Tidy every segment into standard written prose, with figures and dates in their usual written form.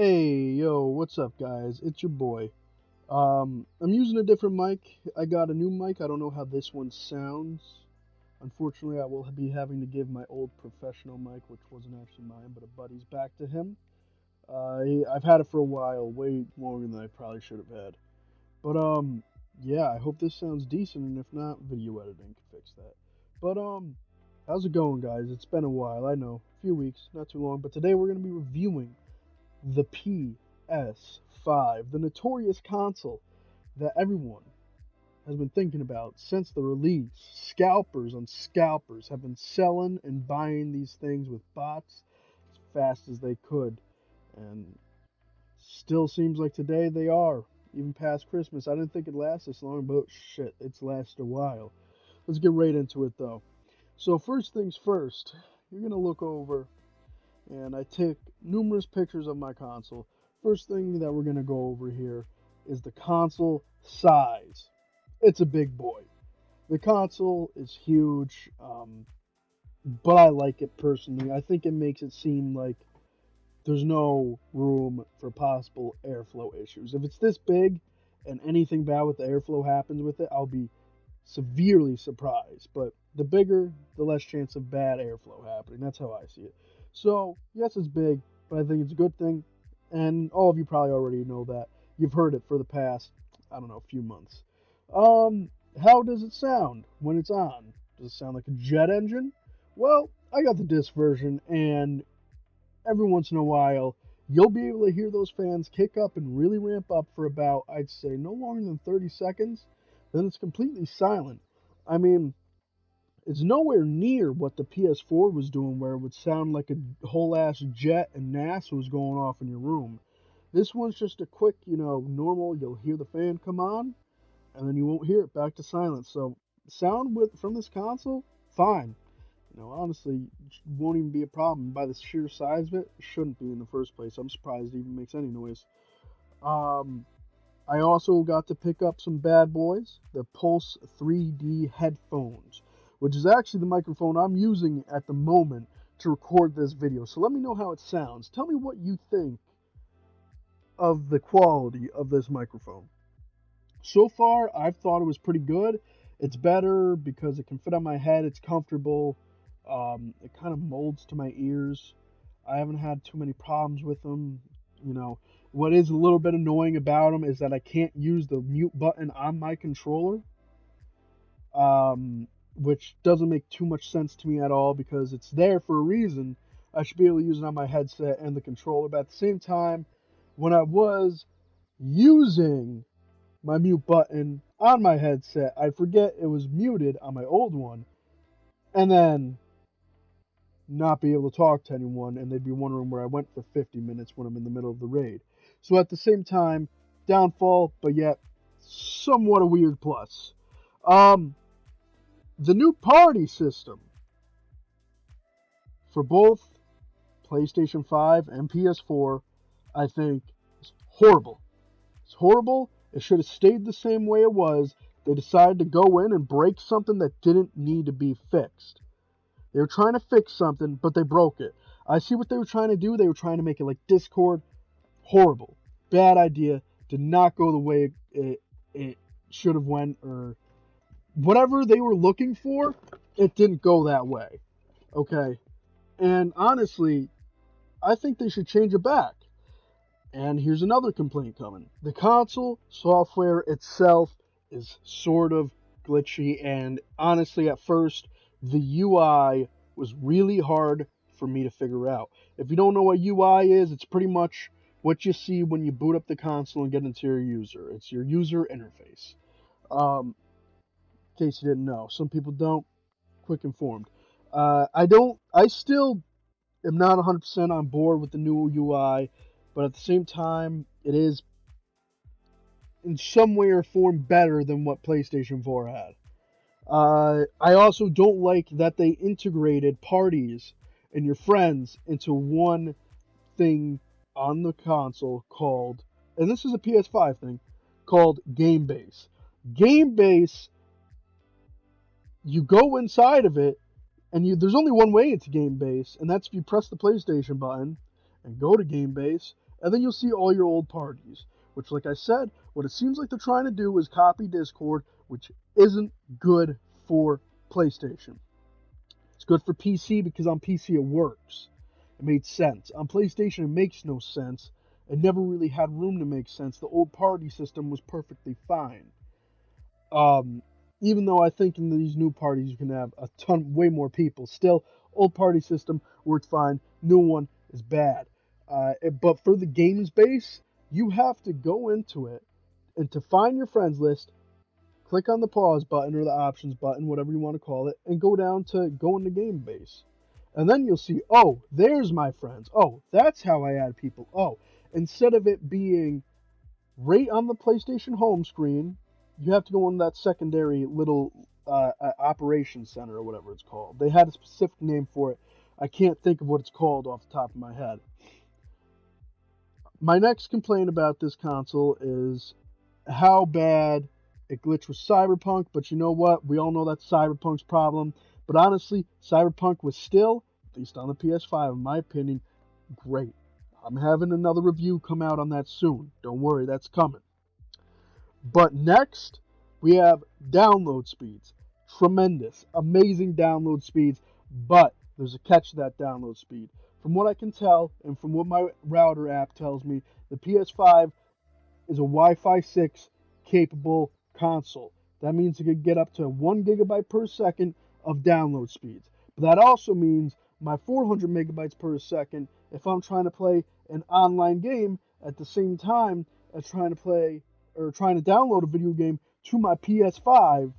Hey, yo, what's up, guys? It's your boy. I'm using a different mic. I got a new mic. I don't know how this one sounds. Unfortunately, I will be having to give my old professional mic, which wasn't actually mine, but a buddy's, back to him. I've had it for a while, way longer than I probably should have had. But, yeah, I hope this sounds decent, and if not, video editing can fix that. But, how's it going, guys? It's been a while, I know. A few weeks, not too long, but today we're going to be reviewing the PS5, the notorious console that everyone has been thinking about since the release. Scalpers on scalpers have been selling and buying these things with bots as fast as they could. And still seems like today they are, even past Christmas. I didn't think it'd last this long, but shit, it's lasted a while. Let's get right into it though. So, first things first, you're going to look over and I took numerous pictures of my console. First thing that we're going to go over here is the console size. It's a big boy. The console is huge, but I like it personally. I think it makes it seem like there's no room for possible airflow issues. If it's this big and anything bad with the airflow happens with it, I'll be severely surprised. But the bigger, the less chance of bad airflow happening. That's how I see it. So, yes, it's big, but I think it's a good thing. And all of you probably already know that. You've heard it for the past, I don't know, few months. How does it sound when it's on? Does it sound like a jet engine? Well, I got the disc version, and every once in a while, you'll be able to hear those fans kick up and really ramp up for about, I'd say, no longer than 30 seconds. Then it's completely silent. I mean, it's nowhere near what the PS4 was doing, where it would sound like a whole ass jet and NASA was going off in your room. This one's just a quick, normal. You'll hear the fan come on, and then you won't hear it back to silence. So, sound from this console, fine. Honestly, won't even be a problem. By the sheer size of it, shouldn't be in the first place. I'm surprised it even makes any noise. Um, I also got to pick up some bad boys, the Pulse 3D headphones, which is actually the microphone I'm using at the moment to record this video. So let me know how it sounds. Tell me what you think of the quality of this microphone. So far, I've thought it was pretty good. It's better because it can fit on my head. It's comfortable. It kind of molds to my ears. I haven't had too many problems with them. What is a little bit annoying about them is that I can't use the mute button on my controller, which doesn't make too much sense to me at all because it's there for a reason. I should be able to use it on my headset and the controller, but at the same time, when I was using my mute button on my headset, I'd forget it was muted on my old one, and then not be able to talk to anyone, and they'd be wondering where I went for 50 minutes when I'm in the middle of the raid. So at the same time, downfall, but yet somewhat a weird plus. Um, the new party system for both PlayStation 5 and PS4, I think, is horrible. It's horrible. It should have stayed the same way it was. They decided to go in and break something that didn't need to be fixed. They were trying to fix something, but they broke it. I see what they were trying to do. They were trying to make it like Discord. Horrible. Bad idea. Did not go the way it should have went, or whatever they were looking for, it didn't go that way. Okay? And honestly, I think they should change it back. And here's another complaint coming. The console software itself is sort of glitchy, and honestly, at first, the UI was really hard for me to figure out. If you don't know what UI is, it's pretty much what you see when you boot up the console and get into your user. It's your user interface. In case you didn't know. Some people don't. Quick informed. I still am not 100% on board with the new UI, but at the same time, it is in some way or form better than what PlayStation 4 had. I also don't like that they integrated parties and your friends into one thing on the console called, and this is a PS5 thing, called Game Base. Game Base, you go inside of it, and there's only one way into Game Base, and that's if you press the PlayStation button and go to Game Base, And then you'll see all your old parties, which, like I said, what it seems like they're trying to do is copy Discord, which isn't good for PlayStation. It's good for PC because on PC it works. It made sense. On PlayStation it makes no sense. It never really had room to make sense. The old party system was perfectly fine. Um, Even though I think in these new parties you can have way more people. Still, old party system works fine. New one is bad. But for the games base, you have to go into it and to find your friends list, click on the pause button or the options button, whatever you want to call it, and go down to go into game base. And then you'll see, oh, there's my friends. Oh, that's how I add people. Oh, instead of it being right on the PlayStation home screen, you have to go on that secondary little operation center or whatever it's called. They had a specific name for it. I can't think of what it's called off the top of my head. My next complaint about this console is how bad it glitched with Cyberpunk, but you know what? We all know that's Cyberpunk's problem. But honestly, Cyberpunk was still, at least on the PS5, in my opinion, great. I'm having another review come out on that soon. Don't worry, that's coming. But next, we have download speeds. Tremendous, amazing download speeds, but there's a catch to that download speed. From what I can tell, and from what my router app tells me, the PS5 is a Wi-Fi 6 capable console. That means it could get up to 1 gigabyte per second of download speeds. But that also means my 400 megabytes per second if I'm trying to play an online game at the same time as trying to play or trying to download a video game to my PS5,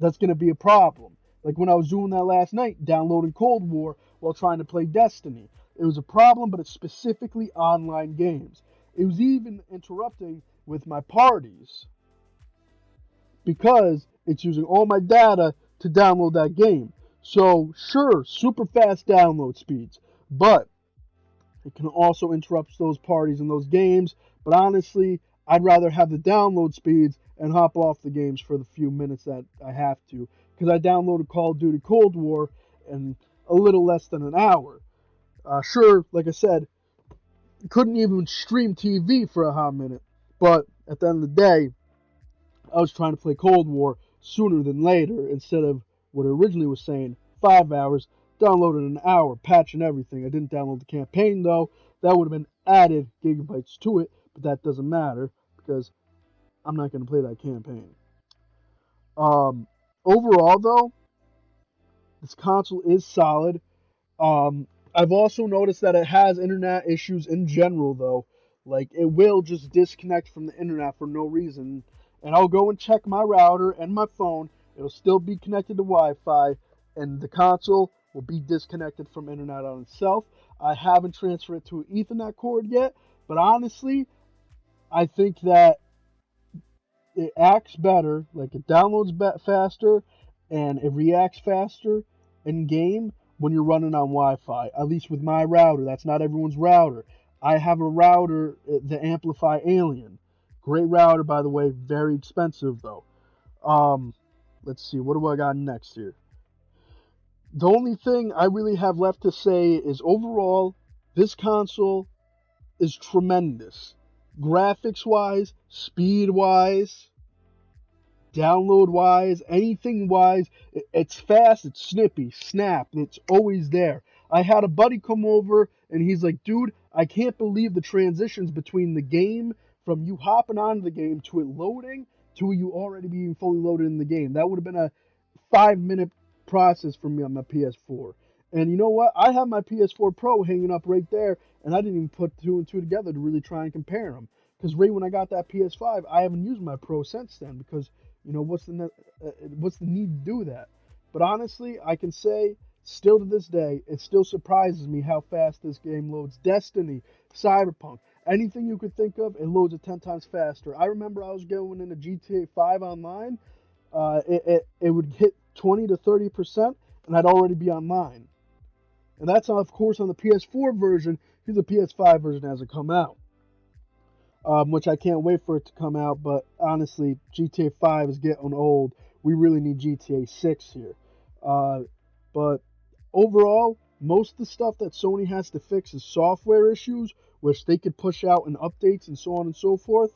that's going to be a problem. Like when I was doing that last night, downloading Cold War while trying to play Destiny. It was a problem, but it's specifically online games. It was even interrupting with my parties because it's using all my data to download that game. So, sure, super fast download speeds, but it can also interrupt those parties and those games. But honestly, I'd rather have the download speeds and hop off the games for the few minutes that I have to, because I downloaded Call of Duty Cold War in a little less than an hour. Sure, like I said, couldn't even stream TV for a hot minute, but at the end of the day, I was trying to play Cold War sooner than later instead of what it originally was saying, 5 hours. Downloaded an hour, patch and everything. I didn't download the campaign though. That would have been added gigabytes to it, but that doesn't matter because I'm not going to play that campaign. Overall though, this console is solid. I've also noticed that it has internet issues in general though. Like it will just disconnect from the internet for no reason. And I'll go and check my router and my phone. It'll still be connected to Wi-Fi, and the console will be disconnected from internet on itself. I haven't transferred it to an Ethernet cord yet, but honestly, I think that it acts better, like it downloads faster, and it reacts faster in game when you're running on Wi-Fi. At least with my router. That's not everyone's router. I have a router, the Amplify Alien. Great router, by the way. Very expensive though. Let's see. What do I got next here? The only thing I really have left to say is overall, this console is tremendous. Graphics-wise, speed-wise, download-wise, anything-wise, it's fast, it's snippy, snap, it's always there. I had a buddy come over, and he's like, dude, I can't believe the transitions between the game, from you hopping onto the game, to it loading, to you already being fully loaded in the game. That would have been a 5-minute process for me on my PS4. And you know what? I have my PS4 Pro hanging up right there, and I didn't even put two and two together to really try and compare them. Because right when I got that PS5, I haven't used my Pro since then. Because you know what's the need to do that? But honestly, I can say still to this day, it still surprises me how fast this game loads. Destiny, Cyberpunk, anything you could think of, it loads it 10 times faster. I remember I was going into GTA 5 online. It would hit 20 to 30%, and I'd already be online. And that's, of course, on the PS4 version, because the PS5 version hasn't come out. Which I can't wait for it to come out, but honestly, GTA 5 is getting old. We really need GTA 6 here. But overall, most of the stuff that Sony has to fix is software issues, which they could push out in updates and so on and so forth.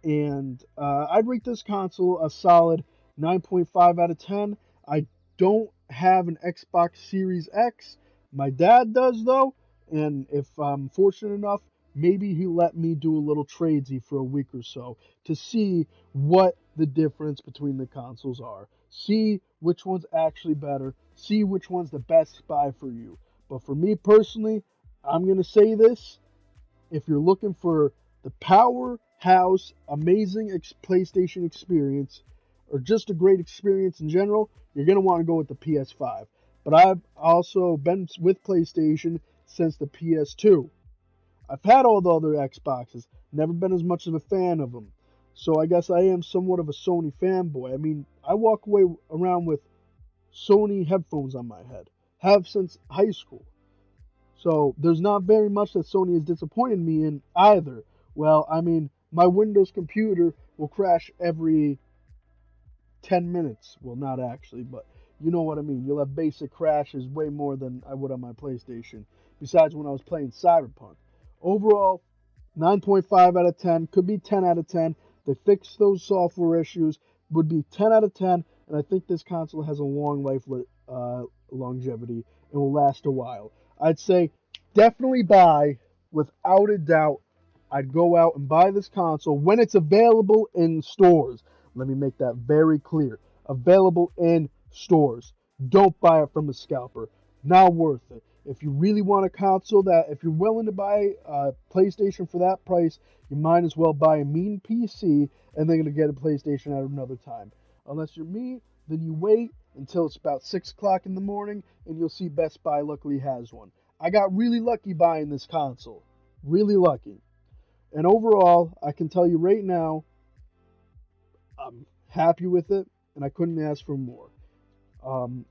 And I'd rate this console a solid 9.5 out of 10. I don't have an Xbox Series X. My dad does, though. And if I'm fortunate enough, maybe he'll let me do a little tradesy for a week or so to see what the difference between the consoles are. See which one's actually better. See which one's the best buy for you. But for me personally, I'm going to say this. If you're looking for the powerhouse, amazing PlayStation experience, or just a great experience in general, you're going to want to go with the PS5. But I've also been with PlayStation since the PS2. I've had all the other Xboxes, never been as much of a fan of them. So I guess I am somewhat of a Sony fanboy. I mean, I walk away around with Sony headphones on my head. Have since high school. So there's not very much that Sony has disappointed me in either. Well, I mean, my Windows computer will crash every 10 minutes. Well, not actually, but you know what I mean. You'll have basic crashes way more than I would on my PlayStation. Besides when I was playing Cyberpunk. Overall, 9.5 out of 10. Could be 10 out of 10. They fixed those software issues. Would be 10 out of 10. And I think this console has a long life longevity and will last a while. I'd say definitely buy, without a doubt. I'd go out and buy this console when it's available in stores. Let me make that very clear. Available in stores. Don't buy it from a scalper. Not worth it. If you really want a console if you're willing to buy a PlayStation for that price, you might as well buy a mean PC and then get a PlayStation at another time. Unless you're me, then you wait until it's about 6 o'clock in the morning and you'll see Best Buy luckily has one. I got really lucky buying this console. Really lucky. And overall, I can tell you right now, I'm happy with it, and I couldn't ask for more. Um,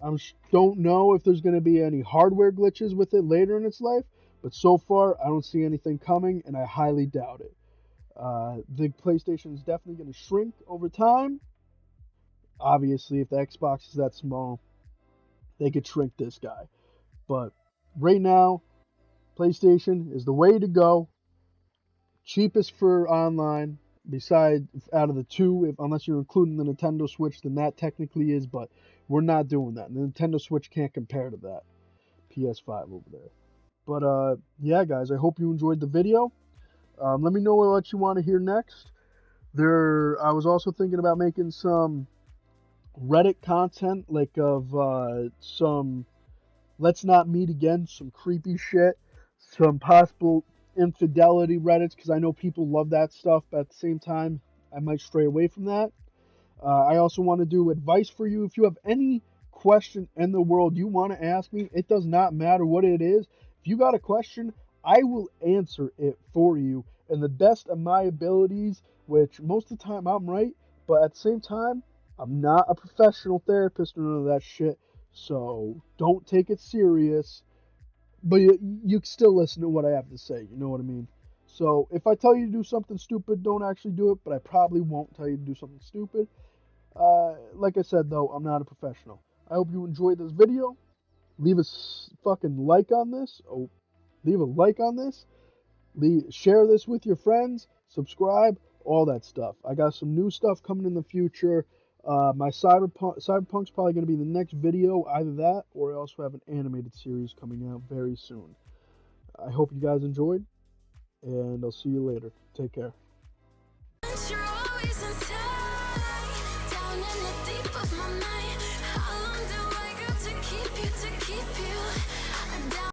I don't know if there's going to be any hardware glitches with it later in its life, but so far, I don't see anything coming, and I highly doubt it. The PlayStation is definitely going to shrink over time. Obviously, if the Xbox is that small, they could shrink this guy. But right now, PlayStation is the way to go. Cheapest for online, beside out of the two, unless you're including the Nintendo Switch, then that technically is, but we're not doing that. The Nintendo Switch can't compare to that PS5 over there. But yeah, guys, I hope you enjoyed the video. Let me know what you want to hear next. I was also thinking about making some Reddit content, like of some Let's Not Meet Again, some creepy shit, some possible infidelity Reddits, because I know people love that stuff, but at the same time, I might stray away from that. I also want to do advice for you. If you have any question in the world you want to ask me, it does not matter what it is. If you got a question, I will answer it for you in the best of my abilities, which most of the time I'm right, but at the same time, I'm not a professional therapist or none of that shit, so don't take it serious. But you still listen to what I have to say, you know what I mean? So if I tell you to do something stupid, don't actually do it, but I probably won't tell you to do something stupid. Like I said, though, I'm not a professional. I hope you enjoyed this video. Leave a fucking like on this. Oh, leave a like on this. Share this with your friends. Subscribe. All that stuff. I got some new stuff coming in the future. My Cyberpunk's probably going to be the next video. Either that, or I also have an animated series coming out very soon. I hope you guys enjoyed, and I'll see you later. Take care.